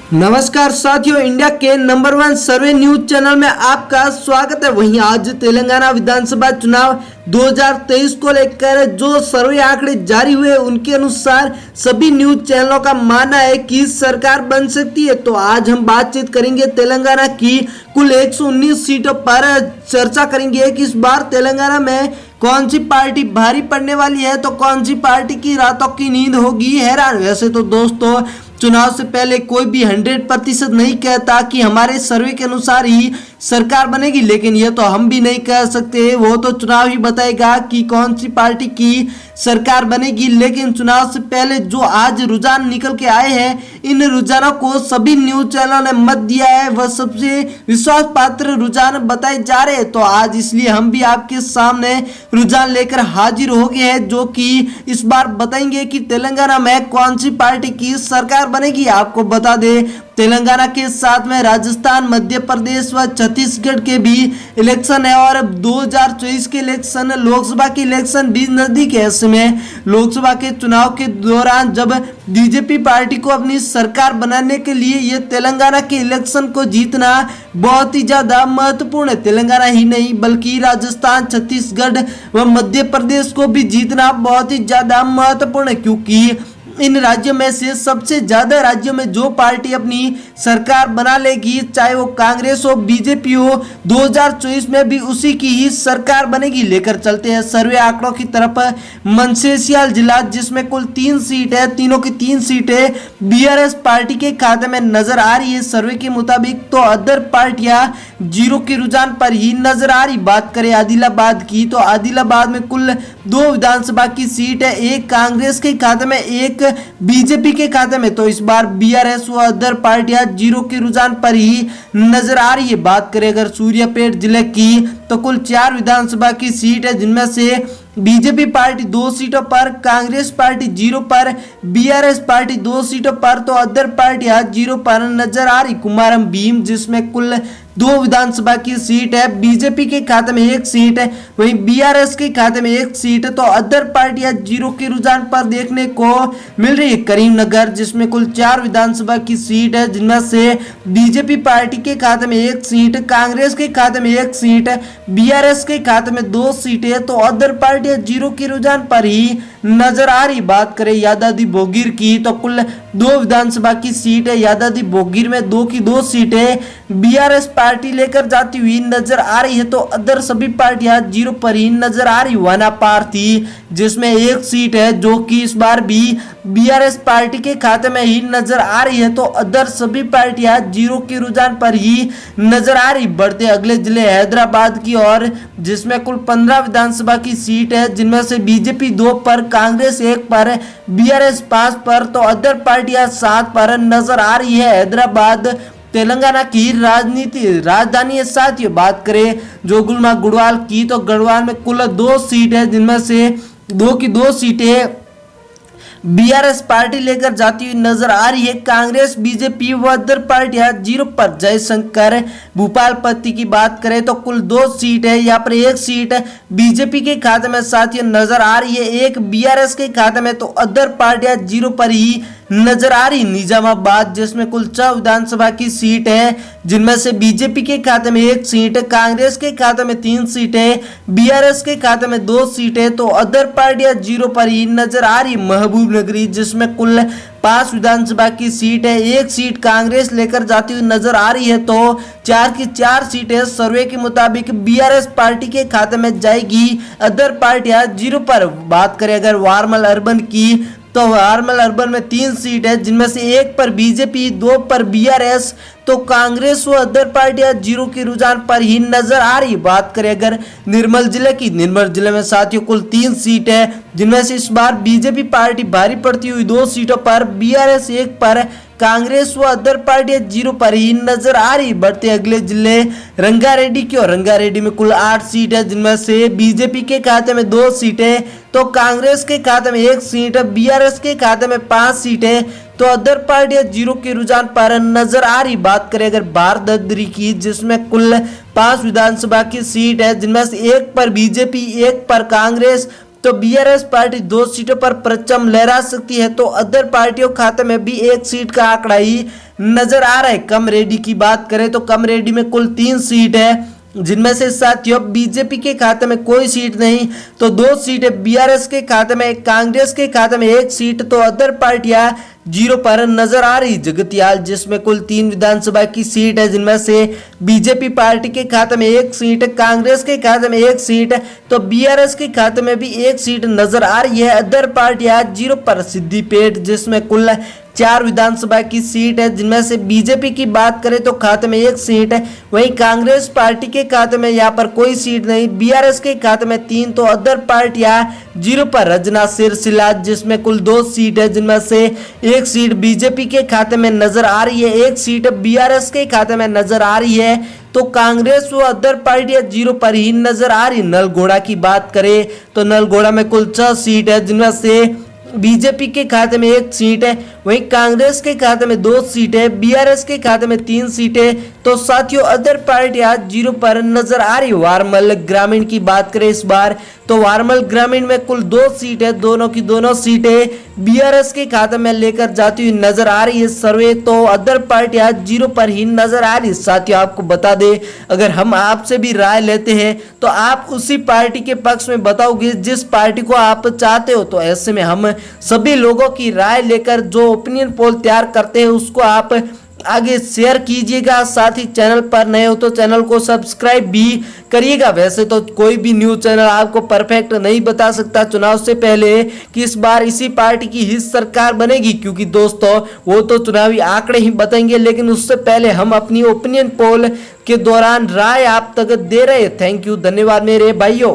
नमस्कार साथियों, इंडिया के नंबर 1 सर्वे न्यूज चैनल में आपका स्वागत है। वहीं आज तेलंगाना विधानसभा चुनाव 2023 को लेकर जो सर्वे आंकड़े जारी हुए उनके अनुसार सभी न्यूज चैनलों का मानना है कि सरकार बन सकती है। तो आज हम बातचीत करेंगे तेलंगाना की कुल 119 सीटों पर, चर्चा करेंगे कि इस बार तेलंगाना में कौन सी पार्टी भारी पड़ने वाली है, तो कौन सी पार्टी की रातों की नींद होगी हैरान। वैसे तो दोस्तों, चुनाव से पहले कोई भी 100% नहीं कहता कि हमारे सर्वे के अनुसार ही सरकार बनेगी, लेकिन यह तो हम भी नहीं कह सकते, वो तो चुनाव ही बताएगा कि कौन सी पार्टी की सरकार बनेगी। लेकिन चुनाव से पहले जो आज रुझान निकल के आए हैं, इन रुझानों को सभी न्यूज चैनलों ने मत दिया है, वह सबसे विश्वास पात्र रुझान बताए जा रहे हैं। तो आज इसलिए हम भी आपके सामने रुझान लेकर हाजिर हो गए हैं, जो कि इस बार बताएंगे कि तेलंगाना में कौन सी पार्टी की सरकार बनेगी। आपको बता दें, तेलंगाना के साथ में राजस्थान, मध्य प्रदेश व छत्तीसगढ़ के भी इलेक्शन है और 2024 के इलेक्शन, लोकसभा के इलेक्शन भी नजदीक है। ऐसे में लोकसभा के चुनाव के दौरान जब बीजेपी पार्टी को अपनी सरकार बनाने के लिए ये तेलंगाना के इलेक्शन को जीतना बहुत ही ज्यादा महत्वपूर्ण है। तेलंगाना ही नहीं बल्कि राजस्थान, छत्तीसगढ़ व मध्य प्रदेश को भी जीतना बहुत ही ज्यादा महत्वपूर्ण है, क्योंकि इन राज्यों में से सबसे ज्यादा राज्यों में जो पार्टी अपनी सरकार बना लेगी, चाहे वो कांग्रेस हो, बीजेपी हो, 2024 में भी उसी की ही सरकार बनेगी। लेकर चलते हैं सर्वे आंकड़ों की तरफ। मनसेशियल जिला, जिसमें कुल 3 सीट है, तीनों की 3 सीटें बीआरएस पार्टी के खाते में नजर आ रही है सर्वे के मुताबिक। तो अदर पार्टियां जीरो के रुझान पर ही नजर आ रही। बात करें आदिलाबाद की, तो आदिलाबाद में कुल 2 विधानसभा की सीट है, एक कांग्रेस के खाते में, एक बीजेपी के खाते में। तो इस बार बीआरएस व अदर पार्टियां जीरो के रुझान पर ही नजर आ रही है। बात करें अगर सूर्यापेट जिले की, तो कुल 4 विधानसभा की सीट है, जिनमें से बीजेपी पार्टी 2 सीटों पर, कांग्रेस पार्टी 0 पर, बीआरएस पार्टी 2 सीटों पर, तो अदर पार्टियां 0 पर नजर आ रही। कुमारम भीम, जिसमें कुल 2 विधानसभा की सीट है, बीजेपी के खाते में 1 सीट है, वहीं बीआरएस के खाते में 1 सीट है, तो अदर पार्टियां 0 के रुझान पर देखने को मिल रही है। करीमनगर, जिसमें कुल 4 विधानसभा की सीट है, जिनमें से बीजेपी पार्टी के खाते में 1 सीट, कांग्रेस के खाते में 1 सीट, बीआरएस के खाते में 2 सीटें, तो अदर पार्टियां 0 के रुझान पर ही नजर आ रही। बात करें यादाद्री भोगीर की, तो कुल 2 विधानसभा की सीट है, यादाद्री भोगीर में 2 की 2 सीटें बीआरएस पार्टी लेकर जाती हुई नजर आ रही है, तो अदर सभी पार्टियां 0 पर ही नजर आ रही। वानापार्थी, जिसमें 1 सीट है, जो कि इस बार भी बीआरएस पार्टी के खाते में ही नजर आ रही है, तो अदर सभी पार्टियां 0 के रुझान पर ही नजर आ रही। बढ़ते अगले जिले हैदराबाद की ओर, जिसमें कुल 15 विधानसभा की सीट है, जिनमें से बीजेपी 2 पर, कांग्रेस 1 पर, बीआरएस 5 पर, तो अदर पार्टियां 7 पर नजर आ रही है। हैदराबाद तेलंगाना की राजधानी है साथियों। बात करें जोगुलमा गढ़वाल की, तो गढ़वाल में कुल 2 सीट है, जिनमें से 2 की 2 सीटें बीआरएस पार्टी लेकर जाती हुई नजर आ रही है। कांग्रेस, बीजेपी व अदर पार्टियां 0 पर। जयशंकर भूपालपति की बात करें तो कुल 2 सीट है, यहाँ पर 1 सीट बीजेपी के खाते में साथियों नजर आ रही है, 1 बीआरएस के खाते में, तो अदर पार्टियां 0 पर ही नजर आ रही। निजामाबाद, जिसमें कुल 4 विधानसभा की सीट है, जिनमें से बीजेपी के खाते में 1 सीट, कांग्रेस के खाते में 3 सीटें, बीआरएस के खाते में 2 सीटें, तो अदर पार्टियां 0 पर ही नजर आ रही। महबूब नगरी, जिसमें कुल 5 विधानसभा की सीट है, 1 सीट कांग्रेस लेकर जाती हुई नजर आ रही है, तो 4 की 4 सीटें सर्वे के मुताबिक बीआरएस पार्टी के खाते में जाएगी, अदर पार्टियां 0 पर। बात करें अगर वारमल अर्बन की, तो वारमल अर्बन में 3 सीट है, जिनमें से 1 पर बीजेपी, 2 पर बीआरएस, तो कांग्रेस व अदर पार्टियां 0 के रुझान पर ही नजर आ रही। बात करें अगर निर्मल जिले की, निर्मल जिले में साथियों कुल 3 सीट है, जिनमें से इस बार बीजेपी पार्टी भारी पड़ती हुई 2 सीटों पर, बीआरएस 1 पर, कांग्रेस व अदर पार्टियां 0 पर ही नजर आ रही। बढ़ते अगले जिले रंगारेड्डी की ओर, रंगारेड्डी में कुल 8 सीट है, जिनमें से बीजेपी के खाते में 2 सीटें, तो कांग्रेस के खाते में 1 सीट, बीआरएस के खाते में 5 सीटें, तो अदर पार्टियां 0 के रुझान पर नजर आ रही। बात करें अगर बारदरी की, जिसमें कुल 5 विधानसभा की सीट है, जिनमें से 1 पर बीजेपी, 1 पर कांग्रेस, तो बीआरएस पार्टी 2 सीटों पर परचम लहरा सकती है, तो अदर पार्टियों के खाते में भी 1 सीट का आंकड़ा ही नजर आ रहा है। कम रेडी की बात करें तो कम रेडी में कुल 3 सीट है, जिनमें से साथियों बीजेपी के खाते में कोई सीट नहीं, तो 2 सीटें बीआरएस के खाते में, कांग्रेस के खाते में 1 सीट, तो अदर पार्टियां 0 पर नजर आ रही। जगतियाल जिसमें कुल 3 विधानसभा की सीट है, जिनमें से बीजेपी पार्टी के खाते में 1 सीट, कांग्रेस के खाते में 1 सीट, तो बीआरएस के खाते में भी 1 सीट नजर आ रही है। अदर पार्टियां 0 पर। सिद्दीपेट जिसमें कुल 4 विधानसभा की सीट है, जिनमें से बीजेपी की बात करें तो खाते में 1 सीट है, वहीं कांग्रेस पार्टी के खाते में यहाँ पर कोई सीट नहीं, बीआरएस के खाते में 3, तो अदर पार्टियां 0 पर। रजना सिरसिला जिसमें कुल 2 सीट है, जिनमें से 1 सीट बीजेपी के खाते में नजर आ रही है, 1 सीट बीआरएस के खाते में नजर आ रही है, तो कांग्रेस व अदर पार्टियां 0 पर ही नजर आ रही। नलगोड़ा की बात करें तो नलगोड़ा में कुल 6 सीट है, जिनमें से बीजेपी के खाते में 1 सीट है, वहीं कांग्रेस के खाते में 2 सीटें, बीआरएस के खाते में 3 सीटें, तो साथियों अदर पार्टियां 0 पर नजर आ रही। वारमल ग्रामीण की बात करें इस बार तो वारमल ग्रामीण में कुल 2 सीट है, दोनों की दोनों सीटें बीआरएस के खाते में लेकर जाती हुई नजर आ रही है सर्वे, तो अदर पार्टियां 0 पर ही नजर आ रही। साथियों आपको बता दें, अगर हम आपसे भी राय लेते हैं तो आप उसी पार्टी के पक्ष में बताओगे जिस पार्टी को आप चाहते हो, तो ऐसे में हम सभी लोगों की राय लेकर जो ओपिनियन पोल तैयार करते हैं उसको आप आगे शेयर कीजिएगा। साथ ही चैनल पर नए हो तो चैनल को सब्सक्राइब भी करिएगा। वैसे तो कोई भी न्यूज चैनल आपको परफेक्ट नहीं बता सकता चुनाव से पहले कि इस बार इसी पार्टी की ही सरकार बनेगी, क्योंकि दोस्तों वो तो चुनावी आंकड़े ही बताएंगे, लेकिन उससे पहले हम अपनी ओपिनियन पोल के दौरान राय आप तक दे रहे। थैंक यू, धन्यवाद मेरे भाइयों।